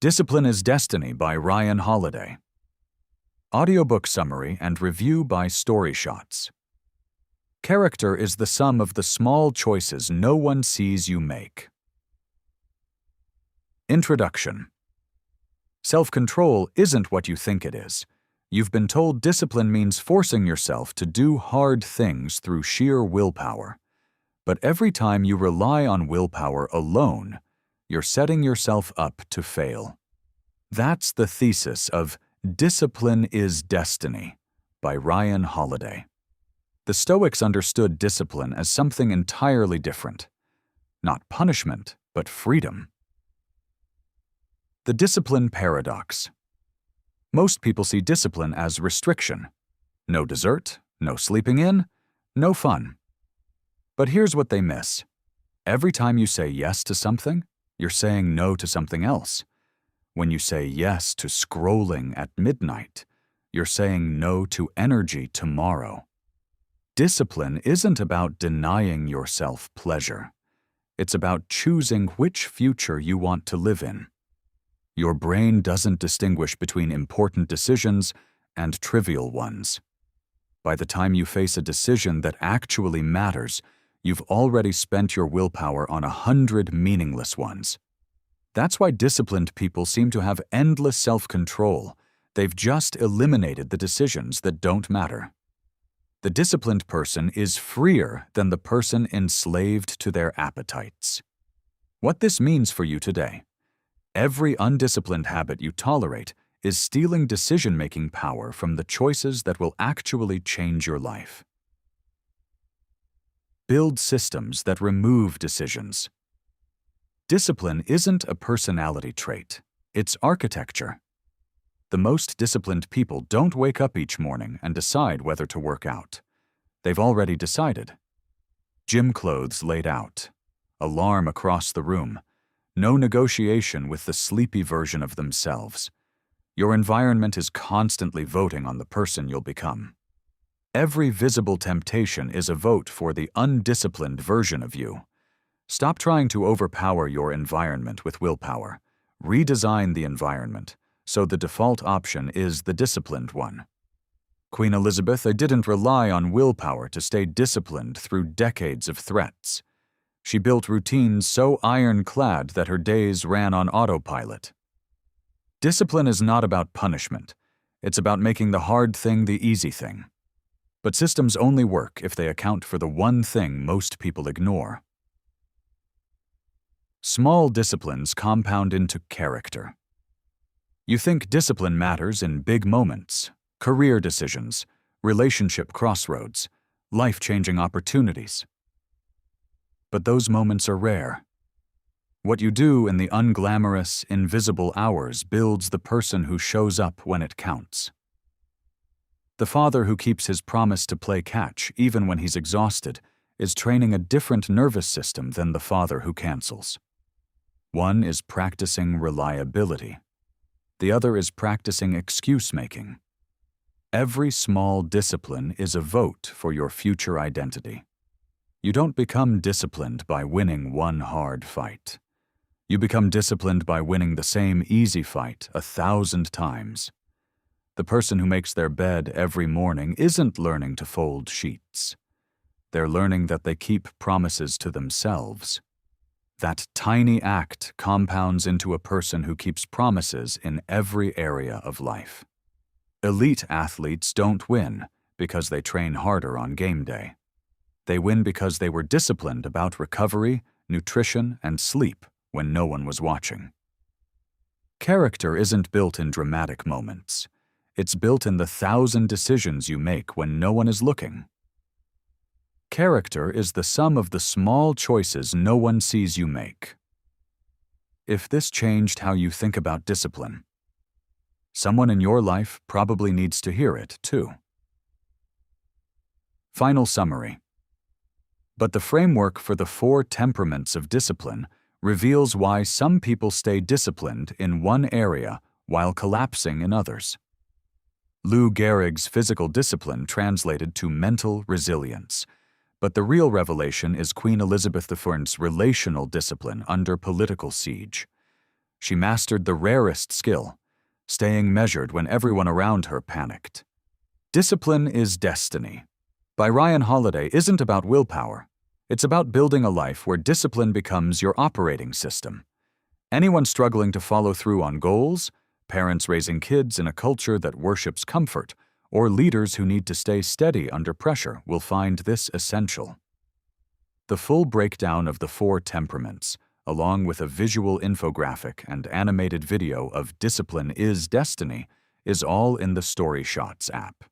Discipline is Destiny by Ryan Holiday. Audiobook summary and review by StoryShots. Character is the sum of the small choices no one sees you make. Introduction. Self-control isn't what you think it is. You've been told discipline means forcing yourself to do hard things through sheer willpower. But every time you rely on willpower alone, you're setting yourself up to fail. That's the thesis of Discipline is Destiny by Ryan Holiday. The Stoics understood discipline as something entirely different. Not punishment, but freedom. The discipline paradox. Most people see discipline as restriction. No dessert, no sleeping in, no fun. But here's what they miss. Every time you say yes to something, you're saying no to something else. When you say yes to scrolling at midnight, you're saying no to energy tomorrow. Discipline isn't about denying yourself pleasure. It's about choosing which future you want to live in. Your brain doesn't distinguish between important decisions and trivial ones. By the time you face a decision that actually matters, you've already spent your willpower on 100 meaningless ones. That's why disciplined people seem to have endless self-control. They've just eliminated the decisions that don't matter. The disciplined person is freer than the person enslaved to their appetites. What this means for you today: every undisciplined habit you tolerate is stealing decision-making power from the choices that will actually change your life. Build systems that remove decisions. Discipline isn't a personality trait, it's architecture. The most disciplined people don't wake up each morning and decide whether to work out. They've already decided. Gym clothes laid out, alarm across the room, no negotiation with the sleepy version of themselves. Your environment is constantly voting on the person you'll become. Every visible temptation is a vote for the undisciplined version of you. Stop trying to overpower your environment with willpower. Redesign the environment so the default option is the disciplined one. Queen Elizabeth didn't rely on willpower to stay disciplined through decades of threats. She built routines so ironclad that her days ran on autopilot. Discipline is not about punishment. It's about making the hard thing the easy thing. But systems only work if they account for the one thing most people ignore. Small disciplines compound into character. You think discipline matters in big moments, career decisions, relationship crossroads, life-changing opportunities. But those moments are rare. What you do in the unglamorous, invisible hours builds the person who shows up when it counts. The father who keeps his promise to play catch even when he's exhausted is training a different nervous system than the father who cancels. One is practicing reliability. The other is practicing excuse-making. Every small discipline is a vote for your future identity. You don't become disciplined by winning one hard fight. You become disciplined by winning the same easy fight 1,000 times. The person who makes their bed every morning isn't learning to fold sheets. They're learning that they keep promises to themselves. That tiny act compounds into a person who keeps promises in every area of life. Elite athletes don't win because they train harder on game day. They win because they were disciplined about recovery, nutrition, and sleep when no one was watching. Character isn't built in dramatic moments. It's built in the 1,000 decisions you make when no one is looking. Character is the sum of the small choices no one sees you make. If this changed how you think about discipline, someone in your life probably needs to hear it too. Final summary. But the framework for the 4 temperaments of discipline reveals why some people stay disciplined in one area while collapsing in others. Lou Gehrig's physical discipline translated to mental resilience, but the real revelation is Queen Elizabeth I's relational discipline under political siege. She mastered the rarest skill, staying measured when everyone around her panicked. Discipline is Destiny by Ryan Holiday isn't about willpower. It's about building a life where discipline becomes your operating system. Anyone struggling to follow through on goals, parents raising kids in a culture that worships comfort, or leaders who need to stay steady under pressure will find this essential. The full breakdown of the 4 temperaments, along with a visual infographic and animated video of Discipline is Destiny, is all in the StoryShots app.